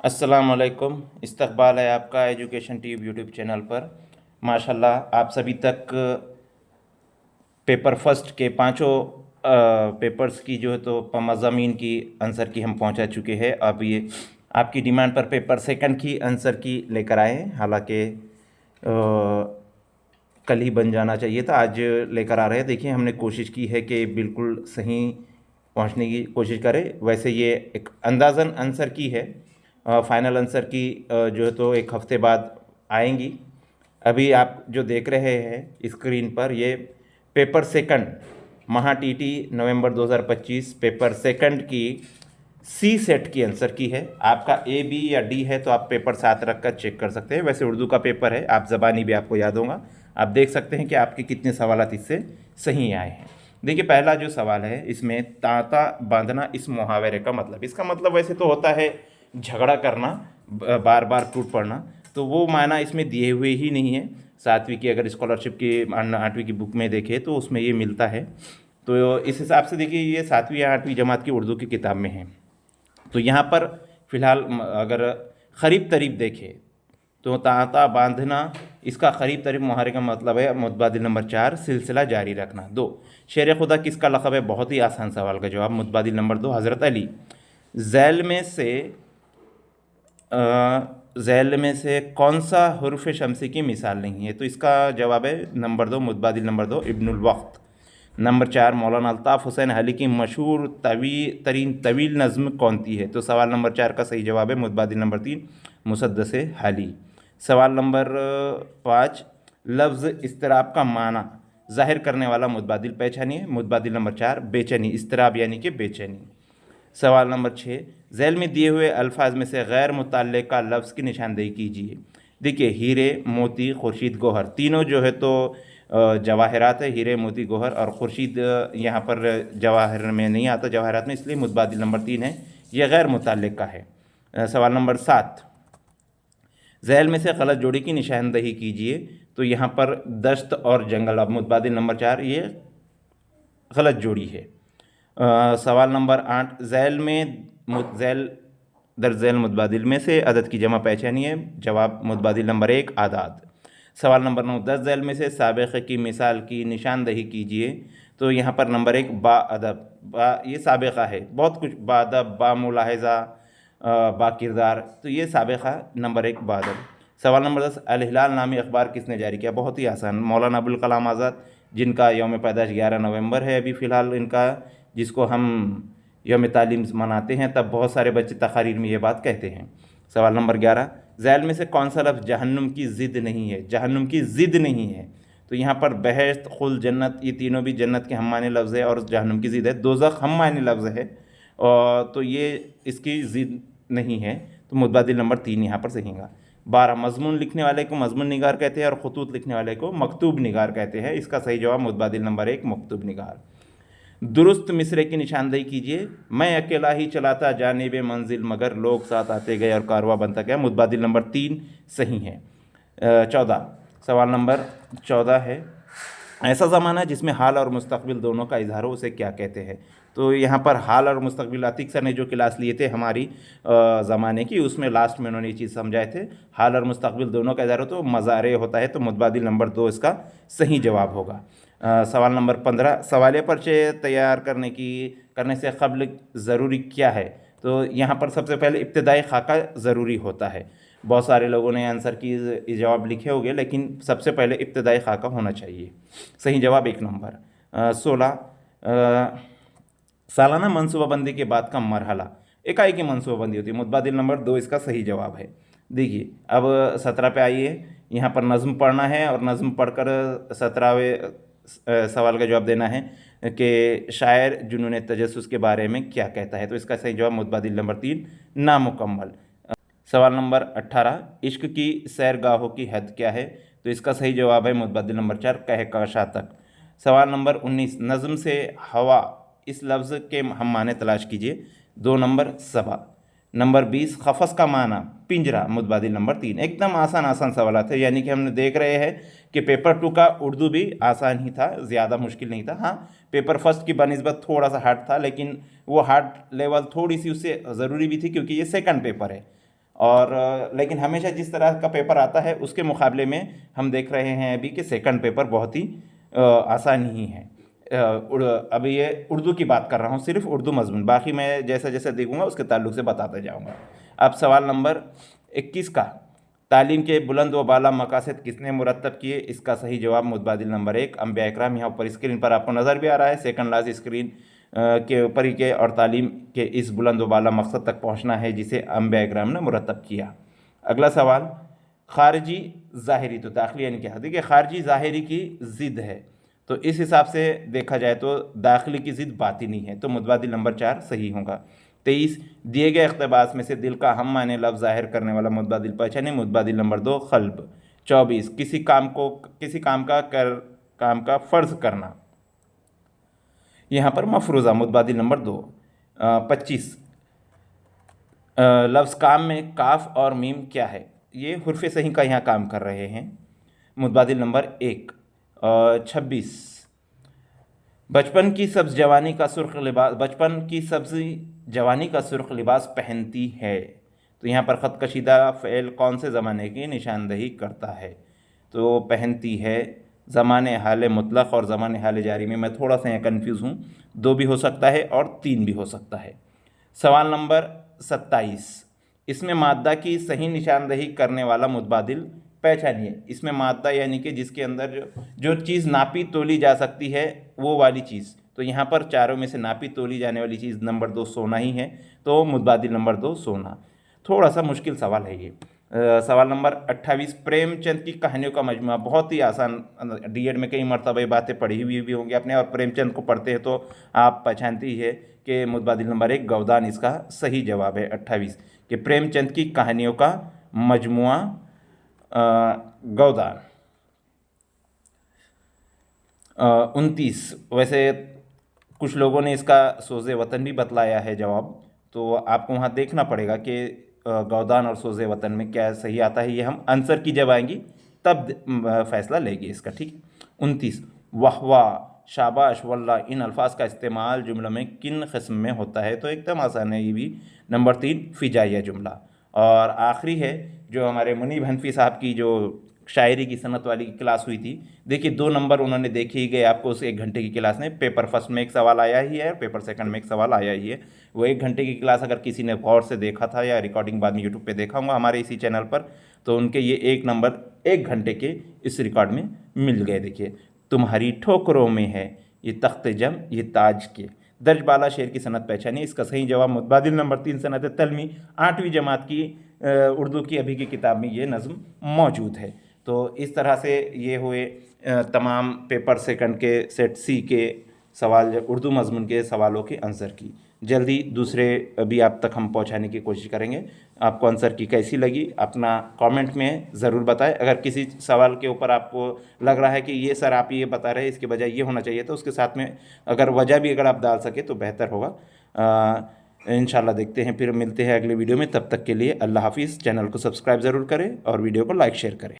अस्सलाम वालेकुम। इस्तकबाल है आपका एजुकेशन टीव यूट्यूब चैनल पर। माशाल्लाह आप सभी तक पेपर फर्स्ट के पांचों पेपर्स की जो है तो मज़ामीन की आंसर की हम पहुंचा चुके हैं। अब ये आपकी डिमांड पर पेपर सेकंड की आंसर की लेकर आए हैं। हालांकि कल ही बन जाना चाहिए था, आज लेकर आ रहे हैं। देखिए, हमने कोशिश की है कि बिल्कुल सही पहुंचने की कोशिश करें। वैसे ये एक अंदाज़न आंसर की है, फाइनल आंसर की जो है तो एक हफ़्ते बाद आएंगी। अभी आप जो देख रहे हैं स्क्रीन पर, ये पेपर सेकंड महा टीटी नवंबर 2025 पेपर सेकंड की सी सेट की आंसर की है। आपका ए बी या डी है तो आप पेपर साथ रख कर चेक कर सकते हैं। वैसे उर्दू का पेपर है, आप ज़बानी भी आपको याद होगा। आप देख सकते हैं कि आपके कितने सवाल इससे सही आए हैं। देखिए, पहला जो सवाल है इसमें तांता बांधना इस मुहावरे का मतलब, इसका मतलब वैसे तो होता है झगड़ा करना, बार बार टूट पड़ना, तो वो मायना इसमें दिए हुए ही नहीं है। सातवीं की अगर स्कॉलरशिप की 8वीं की बुक में देखें तो उसमें ये मिलता है। तो इस हिसाब से देखिए, ये 7वीं या 8वीं जमात की उर्दू की किताब में है। तो यहाँ पर फ़िलहाल अगर क़रीब तरीब देखें तो तांता बांधना, इसका क़रीब तरीब मुहावरे का मतलब है मुतबादिल नंबर 4 सिलसिला जारी रखना। 2 शेर खुदा किसका लक़ब है? बहुत ही आसान सवाल का जवाब मुतबादिल नंबर 2 हज़रत अली। ज़ैल में से कौन सा हुर्फ़ शमसी की मिसाल नहीं है? तो इसका जवाब है नंबर 2 मुतबादिल नंबर 2 इब्नुल वक्त। नंबर 4 मौलाना अल्ताफ़ हुसैन अली की मशहूर तवील नज़्म कौन सी है? तो सवाल नंबर 4 का सही जवाब है मुतबादिल नंबर 3 मुसद्दस हाली। सवाल नंबर 5 लफ्ज़ इस्तराब का माना ज़ाहिर करने वाला मुतबादिल पहचानिए। मुतबादिल नंबर 4 बेचैनी, इस्तराब यानी कि बेचैनी। सवाल नंबर 6 ज़ैल में दिए हुए अल्फाज में से गैर मुतल्लिक़ा लफ्ज़ की निशानदेही कीजिए। देखिए, हीरे मोती खुर्शीद गोहर, तीनों जो है तो जवाहरात है। हीरे मोती गोहर और खुर्शीद यहाँ पर जवाहर में नहीं आता, जवाहरात में, इसलिए मुतबादिल नंबर 3 है, यह गैर मुतल्लिक़ा है। सवाल नंबर 7 ज़ैल में से गलत जोड़ी की निशानदेही कीजिए। तो यहाँ पर दश्त और जंगल, अब मुतबादिल नंबर 4 ये गलत जोड़ी है। सवाल नंबर 8 ज़ैल दर ज़ैल मुतबादिल में से अदद की जमा पहचानिए। जवाब मुतबादिल नंबर 1 आदाद। सवाल नंबर 9 10 ज़ैल में से साबिक़ की मिसाल की निशानदेही कीजिए। तो यहाँ पर नंबर 1 बा अदब, बा ये साबिक़ा है, बहुत कुछ, बा अदब, बा मुलाहिज़ा, बा किरदार, तो ये साबिक़ा नंबर 1 बा अदब। सवाल नंबर 10 अल हिलाल नामी अखबार किसने जारी किया? बहुत ही आसान, मौलाना अबुल कलाम आज़ाद, जिनका यौम पैदाइश 11 नवंबर है अभी फ़िलहाल इनका, जिसको हम यौम तालीम मनाते हैं। तब बहुत सारे बच्चे तकारीर में ये बात कहते हैं। सवाल नंबर 11 ज़ैल में से कौन सा लफ्ज़ जहन्नुम की ज़िद नहीं है? जहन्नुम की ज़िद नहीं है। तो यहाँ पर बहश्त, खुल, जन्नत, ये तीनों भी जन्नत के हम माने लफ्ज़ है और जहन्नुम की ज़िद है। दोज़ख हम माने लफ्ज़ है और तो ये इसकी ज़िद नहीं है। तो मुतबादिल नंबर 3 यहाँ पर सही होगा। 12 मज़मून लिखने वाले को मज़मून निगार कहते हैं और ख़ुतूत लिखने वाले को मकतूब निगार कहते हैं। इसका सही जवाब मुतबादिल नंबर 1 मकतूब निगार। दुरुस्त मिसरे की निशानदेही कीजिए। मैं अकेला ही चलाता जानिब मंजिल मगर लोग साथ आते गए और कारवां बनता गया। मुतबादिल नंबर 3 सही है। 14 सवाल नंबर 14 है ऐसा ज़माना जिसमें हाल और मुस्तकबिल दोनों का इजहार हो उसे क्या कहते हैं? तो यहाँ पर हाल और मुस्तकबिल, अतीक सर ने जो क्लास लिए थे हमारी ज़माने की, उसमें लास्ट में उन्होंने ये चीज़ समझाए थे। हाल और मुस्तकबिल दोनों का इजहार हो तो मज़ारे होता है। तो मुतबादिल नंबर 2 इसका सही जवाब होगा। सवाल नंबर 15 सवालिया पर्चे तैयार करने से क़ब्ल ज़रूरी क्या है? तो यहाँ पर सबसे पहले इब्तिदाई खाका ज़रूरी होता है। बहुत सारे लोगों ने आंसर की जवाब लिखे होंगे, लेकिन सबसे पहले इब्तिदाई खाका होना चाहिए। सही जवाब 1 नंबर। 16 सालाना मनसूबाबंदी के बाद का मरहला, एकाएकी मनसूबाबंदी होती है। मुतबादिल नंबर 2 इसका सही जवाब है। देखिए, अब 17 पे आइए। यहाँ पर नज़्म पढ़ना है और नज़्म पढ़कर 17वें सवाल का जवाब देना है कि शायर जुनून तजस्सुस के बारे में क्या कहता है? तो इसका सही जवाब मुतबादिल नंबर 3 नामुकम्मल। सवाल नंबर 18 इश्क की सैरगाहों की हद क्या है? तो इसका सही जवाब है मुतबादिल नंबर 4 कहकशा तक। सवाल नंबर 19 नज़्म से हवा इस लफ्ज़ के हम माने तलाश कीजिए। 2 नंबर सबा। नंबर 20 खफस का माना पिंजरा। मुतबादिल नंबर 3। एकदम आसान सवाल थे, यानी कि हमने देख रहे हैं कि पेपर 2 का उर्दू भी आसान ही था, ज़्यादा मुश्किल नहीं था। हाँ, पेपर फर्स्ट की बनिस्बत थोड़ा सा हार्ड था, लेकिन वो हार्ड लेवल थोड़ी सी उससे ज़रूरी भी थी क्योंकि ये सेकंड पेपर है। اور لیکن ہمیشہ جس طرح کا پیپر آتا ہے اس کے مقابلے میں ہم دیکھ رہے ہیں ابھی کہ سیکنڈ پیپر بہت ہی آسان ہی ہے. ابھی یہ اردو کی بات کر رہا ہوں، صرف اردو مضمون، باقی میں جیسا جیسا دیکھوں گا اس کے تعلق سے بتاتا جاؤں گا. اب سوال نمبر 21 کا، تعلیم کے بلند و بالا مقاصد کس نے مرتب کیے؟ اس کا صحیح جواب متبادل نمبر 1 انبیاء اکرام. یہاں اوپر اسکرین پر آپ کو نظر بھی آ رہا ہے، سیکنڈ لاسٹ اسکرین کے اوپر ہی کے، اور تعلیم کے اس بلند و بالا مقصد تک پہنچنا ہے جسے انبیاء اکرام نے مرتب کیا. اگلا سوال، خارجی ظاہری تو داخلی یعنی کیا؟ دیکھیے خارجی ظاہری کی ضد ہے، تو اس حساب سے دیکھا جائے تو داخلی کی ضد باطنی ہے، تو متبادل نمبر 4 صحیح ہوگا. 23، دیے گئے اقتباس میں سے دل کا ہم معنی لفظ ظاہر کرنے والا متبادل پہچانے، متبادل نمبر 2 قلب. 24، کسی کام کا فرض کرنا، یہاں پر مفروضہ، متبادل نمبر 2. 25، لفظ کام میں کاف اور میم کیا ہے؟ یہ حرف صحیح کا یہاں کام کر رہے ہیں، متبادل نمبر 1. 26، بچپن کی سبز جوانی کا سرخ لباس پہنتی ہے، تو یہاں پر خط کشیدہ فعل کون سے زمانے کی نشاندہی کرتا ہے؟ تو پہنتی ہے زمان حال مطلق اور زمان حال جاری میں تھوڑا سا یہاں کنفیوز ہوں، 2 بھی ہو سکتا ہے اور 3 بھی ہو سکتا ہے. سوال نمبر 27، اس میں مادہ کی صحیح نشاندہی کرنے والا متبادل پہچانیے. اس میں مادہ یعنی کہ جس کے اندر جو چیز ناپی تولی جا سکتی ہے وہ والی چیز، تو یہاں پر چاروں میں سے ناپی تولی جانے والی چیز نمبر 2 سونا ہی ہے، تو متبادل نمبر 2 سونا. تھوڑا سا مشکل سوال ہے یہ. سوال نمبر 28، پریم چند کی کہانیوں کا مجموعہ، بہت ہی آسان، ڈی ایڈ میں کئی مرتبہ یہ باتیں پڑھی ہوئی بھی ہوں گی آپ نے، اور پریم چند کو پڑھتے ہیں تو آپ پہچانتے ہی ہے کہ متبادل نمبر 1 گودان اس کا صحیح جواب ہے. 28 کہ پریم چند کی کہانیوں کا مجموعہ گودان. 29، ویسے کچھ لوگوں نے اس کا سوز وطن بھی بتلایا ہے جواب، تو آپ کو وہاں دیکھنا پڑے گا کہ گودان اور سوز وطن میں کیا صحیح آتا ہے، یہ ہم آنسر کی جب آئیں گی تب فیصلہ لے گی اس کا، ٹھیک. 29، واہ واہ، شاباش، واللہ، ان الفاظ کا استعمال جملہ میں کن قسم میں ہوتا ہے؟ تو ایک دم آسان ہے یہ بھی، نمبر 3 فجائیہ جملہ. اور آخری ہے جو ہمارے منیب حنفی صاحب کی جو شاعری کی صنعت والی کلاس ہوئی تھی، دیکھیے 2 نمبر انہوں نے دیکھے ہی گئے آپ کو اس 1 گھنٹے کی کلاس میں. پیپر فرسٹ میں ایک سوال آیا ہی ہے، پیپر سیکنڈ میں ایک سوال آیا ہی ہے. وہ 1 گھنٹے کی کلاس اگر کسی نے غور سے دیکھا تھا یا ریکارڈنگ بعد میں یوٹیوب پہ دیکھا ہوں گا ہمارے اسی چینل پر، تو ان کے یہ 1 نمبر 1 گھنٹے کے اس ریکارڈ میں مل گئے. دیکھیے، تمہاری ٹھوکروں میں ہے یہ تخت جم یہ تاج کے، درج بالا شعر کی صنعت پہچانی. اس کا صحیح جواب متبادل نمبر 3 صنعت تلمی، 8ویں جماعت کی اردو کی ابھی کی کتاب میں یہ نظم موجود ہے. تو اس طرح سے یہ ہوئے تمام پیپر سیکنڈ کے سیٹ سی کے سوال، اردو مضمون کے سوالوں کے آنسر کی. جلدی دوسرے بھی آپ تک ہم پہنچانے کی کوشش کریں گے. آپ کو آنسر کی کیسی لگی اپنا کامنٹ میں ضرور بتائیں. اگر کسی سوال کے اوپر آپ کو لگ رہا ہے کہ یہ سر آپ یہ بتا رہے ہیں اس کے بجائے یہ ہونا چاہیے، تو اس کے ساتھ میں اگر وجہ بھی اگر آپ ڈال سکیں تو بہتر ہوگا. انشاءاللہ دیکھتے ہیں، پھر ملتے ہیں اگلے ویڈیو میں. تب تک کے لیے اللہ حافظ. چینل کو سبسکرائب ضرور کریں اور ویڈیو کو لائک شیئر کریں.